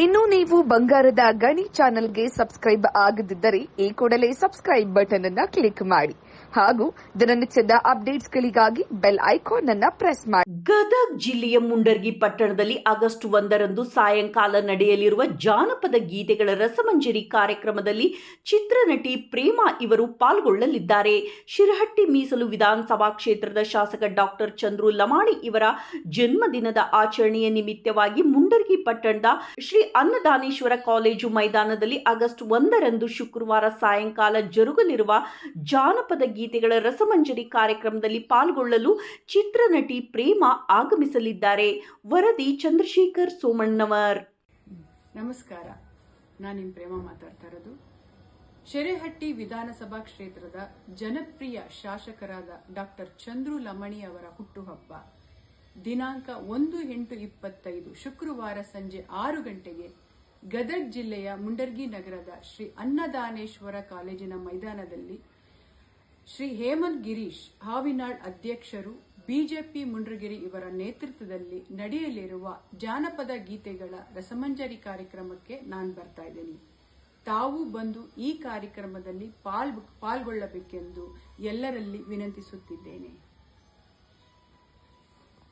ಇನ್ನು ನೀವು ಬಂಗಾರದ ಗಣಿ ಚಾನೆಲ್ಗೆ ಸಬ್ಸ್ಕ್ರೈಬ್ ಆಗದಿದ್ದರೆ ಈ ಕೂಡಲೇ ಸಬ್ಸ್ಕ್ರೈಬ್ ಬಟನ್ ಅನ್ನು ಕ್ಲಿಕ್ ಮಾಡಿ ಹಾಗೂ ದಿನನಿತ್ಯದ ಅಪ್ಡೇಟ್ಸ್ಗಳಿಗಾಗಿ ಬೆಲ್ ಐಕಾನ್ ಅನ್ನು ಪ್ರೆಸ್ ಮಾಡಿ. ಗದಗ ಜಿಲ್ಲೆಯ ಮುಂಡರ್ಗಿ ಪಟ್ಟಣದಲ್ಲಿ ಆಗಸ್ಟ್ 1ರಂದು ಸಾಯಂಕಾಲ ನಡೆಯಲಿರುವ ಜಾನಪದ ಗೀತೆಗಳ ರಸಮಂಜರಿ ಕಾರ್ಯಕ್ರಮದಲ್ಲಿ ಚಿತ್ರನಟಿ ಪ್ರೇಮಾ ಇವರು ಪಾಲ್ಗೊಳ್ಳಲಿದ್ದಾರೆ. ಶಿರಹಟ್ಟಿ ಮೀಸಲು ವಿಧಾನಸಭಾ ಕ್ಷೇತ್ರದ ಶಾಸಕ ಡಾಕ್ಟರ್ ಚಂದ್ರು ಲಮಾಣಿ ಇವರ ಜನ್ಮದಿನದ ಆಚರಣೆಯ ನಿಮಿತ್ತವಾಗಿ ಮುಂಡರ್ಗಿ ಪಟ್ಟಣದ ಶ್ರೀ ಅನ್ನದಾನೇಶ್ವರ ಕಾಲೇಜು ಮೈದಾನದಲ್ಲಿ ಆಗಸ್ಟ್ 1ರಂದು ಶುಕ್ರವಾರ ಸಾಯಂಕಾಲ ಜರುಗಲಿರುವ ಜಾನಪದ ಗೀತೆಗಳ ರಸಮಂಜರಿ ಕಾರ್ಯಕ್ರಮದಲ್ಲಿ ಪಾಲ್ಗೊಳ್ಳಲು ಚಿತ್ರನಟಿ ಪ್ರೇಮಾ ಆಗಮಿಸಲಿದ್ದಾರೆ. ವರದಿ ಚಂದ್ರಶೇಖರ್ ಸೋಮಣ್ಣವರ್. ನಮಸ್ಕಾರ, ನಾನು ನಿಮ್ಮ ಪ್ರೇಮಾ ಮಾತಾಡ್ತಾ ಇರೋದು. ಶಿರಹಟ್ಟಿ ವಿಧಾನಸಭಾ ಕ್ಷೇತ್ರದ ಜನಪ್ರಿಯ ಶಾಸಕರಾದ ಡಾಕ್ಟರ್ ಚಂದ್ರು ಲಮಣಿ ಅವರ ಹುಟ್ಟುಹಬ್ಬ ದಿನಾಂಕ 1/8/25 ಶುಕ್ರವಾರ ಸಂಜೆ 6 ಗಂಟೆಗೆ ಗದಗ ಜಿಲ್ಲೆಯ ಮುಂಡರ್ಗಿ ನಗರದ ಶ್ರೀ ಅನ್ನದಾನೇಶ್ವರ ಕಾಲೇಜಿನ ಮೈದಾನದಲ್ಲಿ ಶ್ರೀ ಹೇಮಂತ್ ಗಿರೀಶ್ ಹಾವಿನಾಳ್ ಅಧ್ಯಕ್ಷರು, ಬಿಜೆಪಿ ಮುಂಡ್ರಗಿರಿ ಇವರ ನೇತೃತ್ವದಲ್ಲಿ ನಡೆಯಲಿರುವ ಜಾನಪದ ಗೀತೆಗಳ ರಸಮಂಜರಿ ಕಾರ್ಯಕ್ರಮಕ್ಕೆ ನಾನು ಬರ್ತಾ ಇದ್ದೀನಿ. ತಾವು ಬಂದು ಈ ಕಾರ್ಯಕ್ರಮದಲ್ಲಿ ಪಾಲ್ಗೊಳ್ಳಬೇಕೆಂದು ಎಲ್ಲರಲ್ಲಿ ವಿನಂತಿಸುತ್ತಿದ್ದೇನೆ.